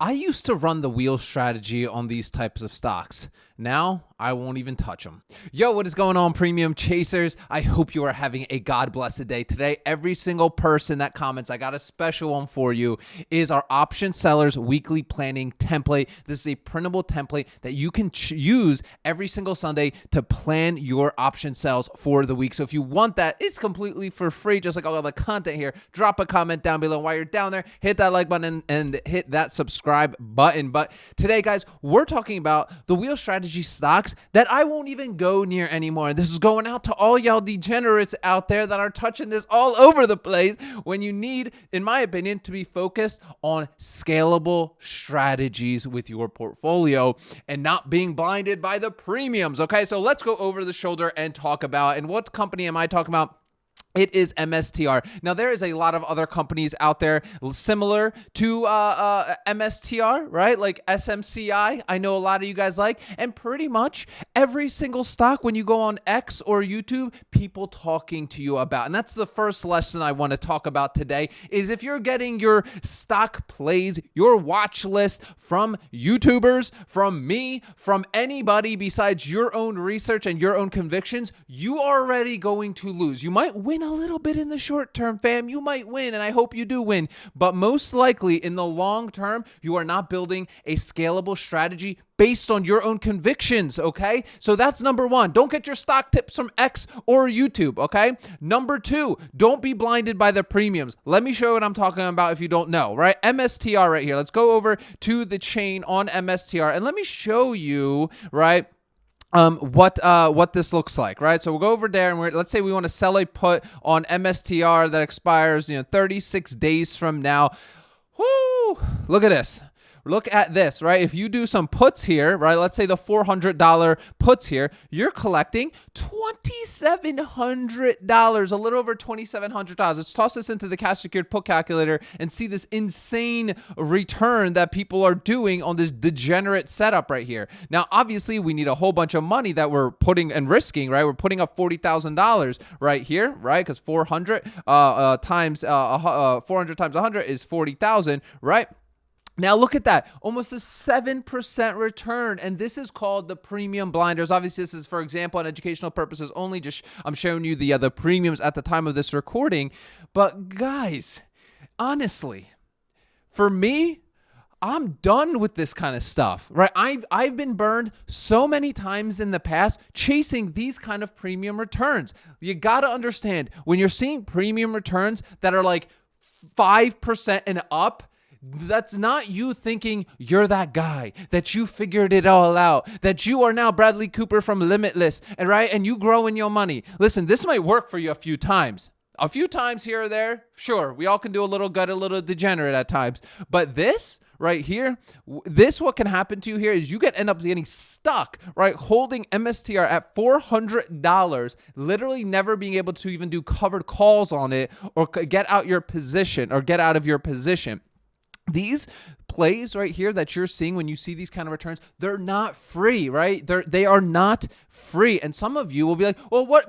I used to run the wheel strategy on these types of stocks. Now, I won't even touch them. Yo, what is going on, premium chasers? I hope you are having a God-blessed day today. Every single person that comments, I got a special one for you, is our Option Sellers Weekly Planning Template. This is a printable template that you can use every single Sunday to plan your option sales for the week. So if you want that, it's completely for free, just like all the content here. Drop a comment down below. While you're down there, hit that like button and hit that subscribe button. But today, guys, we're talking about the wheel strategy stocks that I won't even go near anymore. And this is going out to all y'all degenerates out there that are touching this all over the place when you need, in my opinion, to be focused on scalable strategies with your portfolio and not being blinded by the premiums. Okay, so let's go over the shoulder and talk about, and what company am I talking about? It is MSTR. Now, there is a lot of other companies out there similar to MSTR, right? Like SMCI, I know a lot of you guys like, and pretty much every single stock when you go on X or YouTube, people talking to you about. And that's the first lesson I want to talk about today, is if you're getting your stock plays, your watch list from YouTubers, from me, from anybody besides your own research and your own convictions, you are already going to lose. You might win a little bit in the short term, fam. You might win, and I hope you do win. But most likely in the long term, you are not building a scalable strategy based on your own convictions, okay? So that's number one. Don't get your stock tips from X or YouTube, okay? Number two, don't be blinded by the premiums. Let me show you what I'm talking about if you don't know, right? MSTR right here. Let's go over to the chain on MSTR, and let me show you, right, what this looks like, right? So we'll go over there and let's say we want to sell a put on MSTR that expires, 36 days from now. Whoo! Look at this. Look at this, right? If you do some puts here, right? Let's say the $400 puts here, you're collecting $2,700, a little over $2,700. Let's toss this into the cash secured put calculator and see this insane return that people are doing on this degenerate setup right here. Now, obviously, we need a whole bunch of money that we're putting and risking, right? We're putting up $40,000 right here, right? Because 400 times 100 is 40,000, right? Now look at that, almost a 7% return, and this is called the premium blinders. Obviously, this is, for example, on educational purposes only. Just I'm showing you the premiums at the time of this recording. But guys, honestly, for me, I'm done with this kind of stuff, right? I've been burned so many times in the past chasing these kind of premium returns. You got to understand, when you're seeing premium returns that are like 5% and up, that's not you thinking you're that guy, that you figured it all out, that you are now Bradley Cooper from Limitless, and right, and you grow in your money. Listen, this might work for you a few times here or there. Sure, we all can do a little gut, a little degenerate at times. But this right here, what can happen to you here is you end up getting stuck, right, holding MSTR at $400, literally never being able to even do covered calls on it or get out of your position. These plays right here that you're seeing when you see these kind of returns, they're not free, right? They are not free. And some of you will be like, well,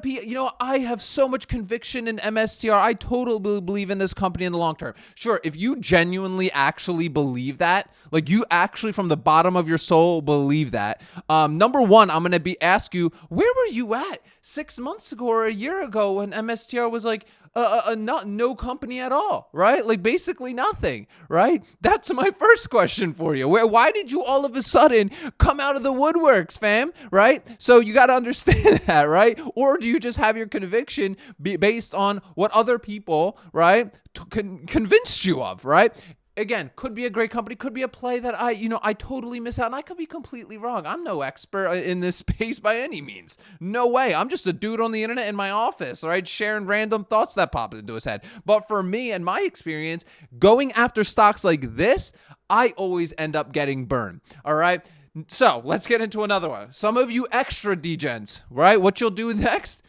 I have so much conviction in MSTR. I totally believe in this company in the long term. Sure, if you genuinely actually believe that, like you actually from the bottom of your soul believe that, number one, I'm going to ask you, where were you at 6 months ago or a year ago when MSTR was like, no company at all, right? Like basically nothing, right? That's my first question for you. Why did you all of a sudden come out of the woodworks, fam? Right? So you got to understand that, right? Or do you just have your conviction based on what other people, right, convinced you of, right? Again, could be a great company, could be a play that I totally miss out, and I could be completely wrong. I'm no expert in this space by any means. No way. I'm just a dude on the internet in my office, right, sharing random thoughts that pop into his head. But for me and my experience, going after stocks like this, I always end up getting burned, all right? So let's get into another one. Some of you extra degens, right? What you'll do next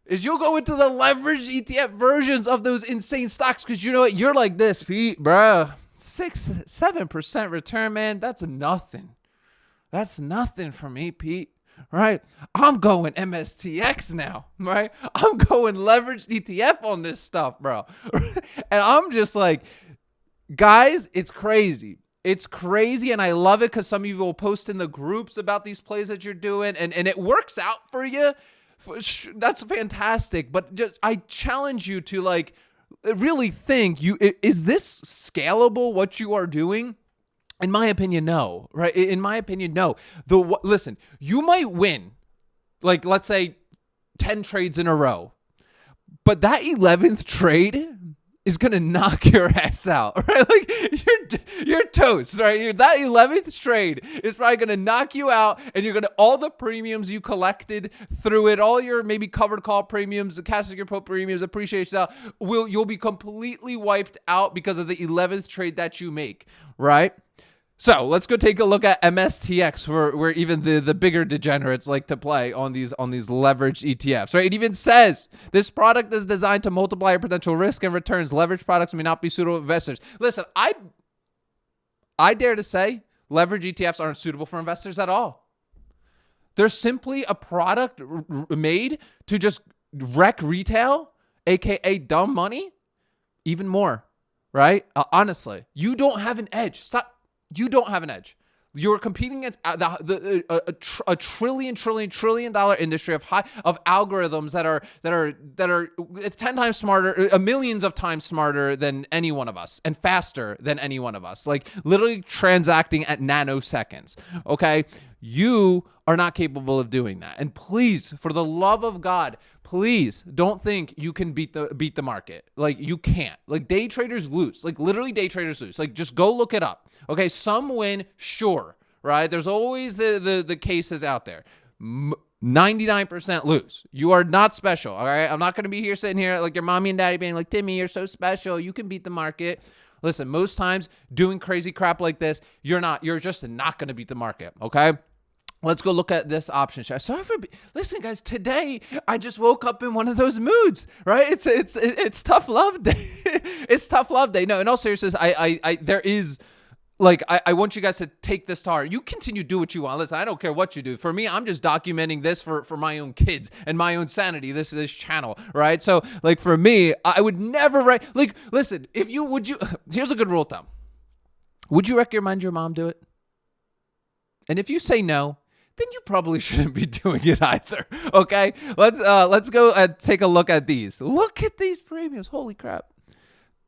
is you'll go into the leveraged ETF versions of those insane stocks because you know what? You're like this, Pete, bruh. 7% return, man. That's nothing. That's nothing for me, Pete. Right? I'm going MSTX now, right? I'm going leveraged ETF on this stuff, bro. And I'm just like, guys, it's crazy. It's crazy, and I love it because some of you will post in the groups about these plays that you're doing, and it works out for you. That's fantastic. But just, I challenge you to like really think, is this scalable, what you are doing? In my opinion, no. Right? In my opinion, no. Listen, you might win, like let's say 10 trades in a row, but that 11th trade is gonna knock your ass out, right? Like you're toast, right? That 11th trade is probably gonna knock you out, and you're gonna, all the premiums you collected through it, all your maybe covered call premiums, the cash secure put premiums, appreciation out, you'll be completely wiped out because of the 11th trade that you make, right? So let's go take a look at MSTX, where even the bigger degenerates like to play on these leveraged ETFs, right? It even says this product is designed to multiply your potential risk and returns. Leveraged products may not be suitable for investors. Listen, I dare to say leveraged ETFs aren't suitable for investors at all. They're simply a product made to just wreck retail, aka dumb money, even more, right? Honestly, you don't have an edge. Stop. You don't have an edge. You're competing against a trillion dollar industry of algorithms that are 10 times smarter, millions of times smarter than any one of us, and faster than any one of us. Like literally transacting at nanoseconds. Okay, you are not capable of doing that. And please, for the love of God, please don't think you can beat the market. Like you can't. Like day traders lose. Like literally day traders lose. Like just go look it up. Okay, some win, sure, right? There's always the cases out there. 99% lose. You are not special, all right? I'm not going to be here sitting here like your mommy and daddy being like, Timmy, you're so special. You can beat the market. Listen, most times doing crazy crap like this, you're just not going to beat the market, okay? Let's go look at this option. Listen, guys. Today I just woke up in one of those moods, right? It's tough love day. It's tough love day. No, in all seriousness, there is. Like, I want you guys to take this to heart. You continue to do what you want. Listen, I don't care what you do. For me, I'm just documenting this for my own kids and my own sanity, this channel, right? So, like, for me, I would never write, like, listen, here's a good rule of thumb. Would you recommend your mom do it? And if you say no, then you probably shouldn't be doing it either, okay? Let's go take a look at these. Look at these premiums. Holy crap.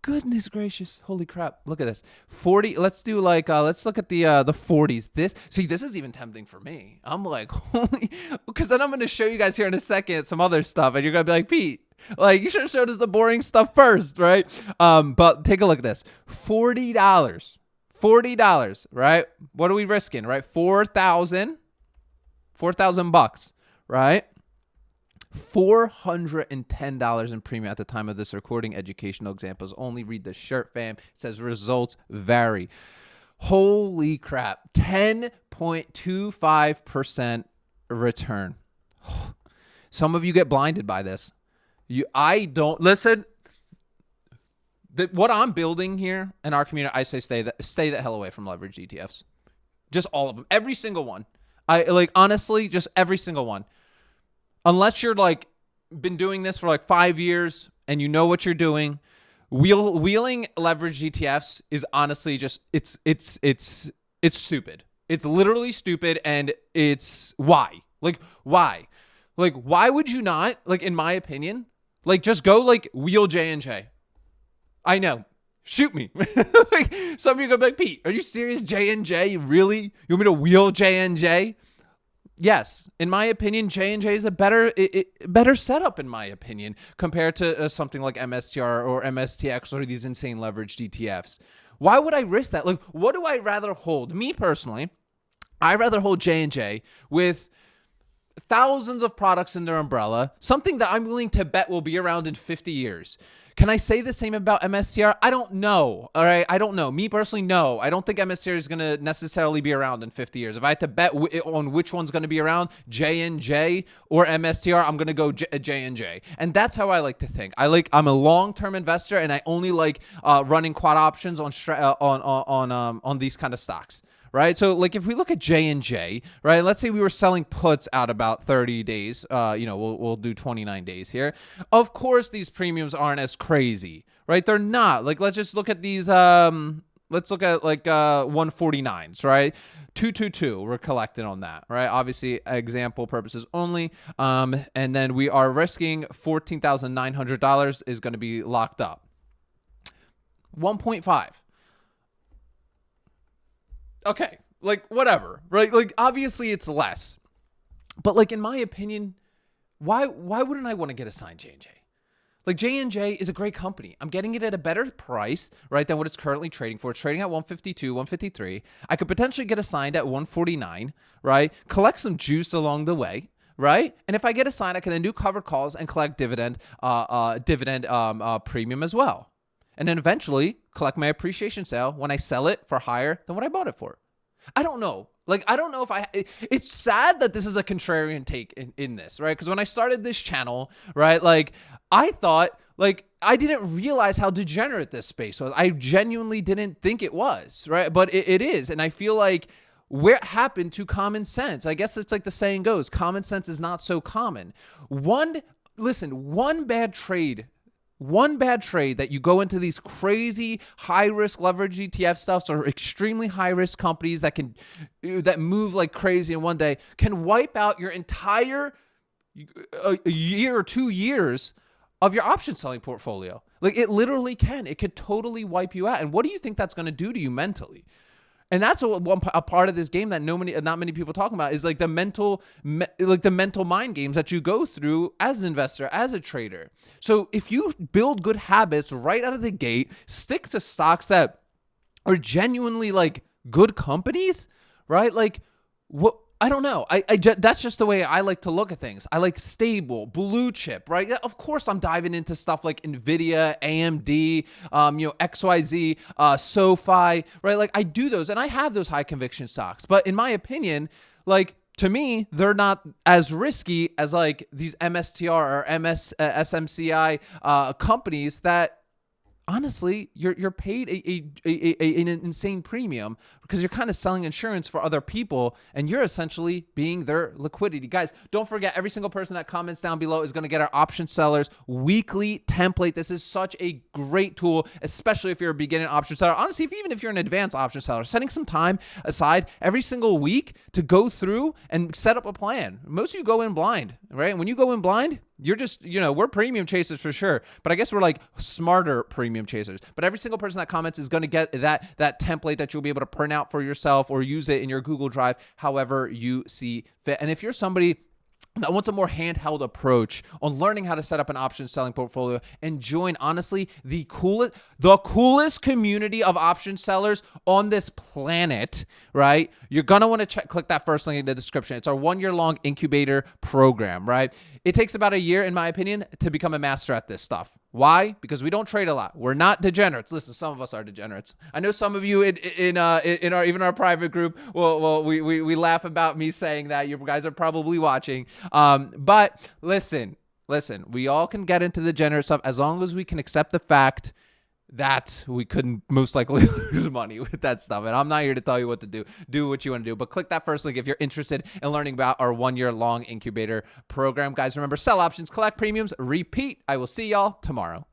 Goodness gracious. Holy crap. Look at this. 40. Let's do like, let's look at the 40s. This is even tempting for me. I'm like, holy, because then I'm going to show you guys here in a second some other stuff, and you're going to be like, Pete, like you should have showed us the boring stuff first, right? But take a look at this. $40, right? What are we risking, right? $4,000, right? $410 in premium at the time of this recording. Educational examples only. Read the shirt, fam. It says results vary. Holy crap. 10.25% return. Some of you get blinded by this. I don't listen. What I'm building here in our community, I say stay the hell away from leveraged ETFs. Just all of them. Every single one. Honestly, just every single one. Unless you're like been doing this for like 5 years and you know what you're doing, wheeling leveraged ETFs is honestly just it's stupid. It's literally stupid, and it's why? Like why would you not, like, in my opinion, like just go like wheel J&J? I know. Shoot me. Like some of you go like, Pete, are you serious? J&J? Really? You want me to wheel J&J? Yes, in my opinion, J&J is a better setup, in my opinion, compared to something like MSTR or MSTX or these insane leveraged ETFs. Why would I risk that? Like, what do I rather hold? Me personally, I rather hold J&J with thousands of products in their umbrella, something that I'm willing to bet will be around in 50 years. Can I say the same about MSTR? I don't know. All right. I don't know. Me personally, no. I don't think MSTR is going to necessarily be around in 50 years. If I had to bet on which one's going to be around, J&J or MSTR, I'm going to go J&J. And that's how I like to think. I'm a long-term investor, and I only like running quad options on these kind of stocks. Right. So like if we look at J&J, right, let's say we were selling puts out about 30 days, we'll do 29 days here. Of course, these premiums aren't as crazy, right? They're not. Like, let's just look at these. Let's look at like 149s, right? 222, we're collecting on that, right? Obviously, example purposes only. And then we are risking $14,900 is going to be locked up. 1.5. Okay, like whatever, right? Like obviously it's less. But like in my opinion, why wouldn't I want to get assigned J&J? Like J&J is a great company. I'm getting it at a better price, right, than what it's currently trading for. It's trading at 152, 153. I could potentially get assigned at 149, right? Collect some juice along the way, right? And if I get assigned, I can then do covered calls and collect dividend premium as well. And then eventually collect my appreciation sale when I sell it for higher than what I bought it for. I don't know. Like, I don't know if it's sad that this is a contrarian take in this, right? Because when I started this channel, right, like I thought, like, I didn't realize how degenerate this space was. I genuinely didn't think it was, right? But it is. And I feel like where it happened to common sense. I guess it's like the saying goes, common sense is not so common. One bad trade that you go into these crazy high risk leverage ETF stuffs or extremely high risk companies that move like crazy in one day can wipe out your entire a year or 2 years of your option selling portfolio. Like it literally can. It could totally wipe you out. And what do you think that's going to do to you mentally? And that's a part of this game that not many people talking about is like the mental mind games that you go through as an investor, as a trader. So if you build good habits right out of the gate, stick to stocks that are genuinely like good companies, right? Like what? I don't know. That's just the way I like to look at things. I like stable, blue chip, right? Yeah, of course, I'm diving into stuff like NVIDIA, AMD, XYZ, SoFi, right? Like I do those and I have those high conviction stocks. But in my opinion, like to me, they're not as risky as like these MSTR or SMCI companies that honestly, you're paid an insane premium because you're kind of selling insurance for other people and you're essentially being their liquidity. Guys, don't forget, every single person that comments down below is going to get our option sellers weekly template. This is such a great tool, especially if you're a beginning option seller. Honestly, even if you're an advanced option seller, setting some time aside every single week to go through and set up a plan. Most of you go in blind, right? And when you go in blind, you're just, we're premium chasers for sure, but I guess we're like smarter premium chasers. But every single person that comments is going to get that template that you'll be able to print out for yourself or use it in your Google Drive, however you see fit. And if you're somebody that wants a more handheld approach on learning how to set up an option selling portfolio and join, honestly, the coolest community of option sellers on this planet, right? You're going to want to click that first link in the description. It's our 1-year-long incubator program, right? It takes about a year, in my opinion, to become a master at this stuff. Why? Because we don't trade a lot. We're not degenerates. Listen, some of us are degenerates. I know some of you in our private group, we laugh about me saying that. You guys are probably watching. But listen, we all can get into the degenerate stuff as long as we can accept the fact that we couldn't most likely lose money with that stuff. And I'm not here to tell you what to do. Do what you want to do. But click that first link if you're interested in learning about our 1-year-long incubator program. Guys, remember, sell options, collect premiums, repeat. I will see y'all tomorrow.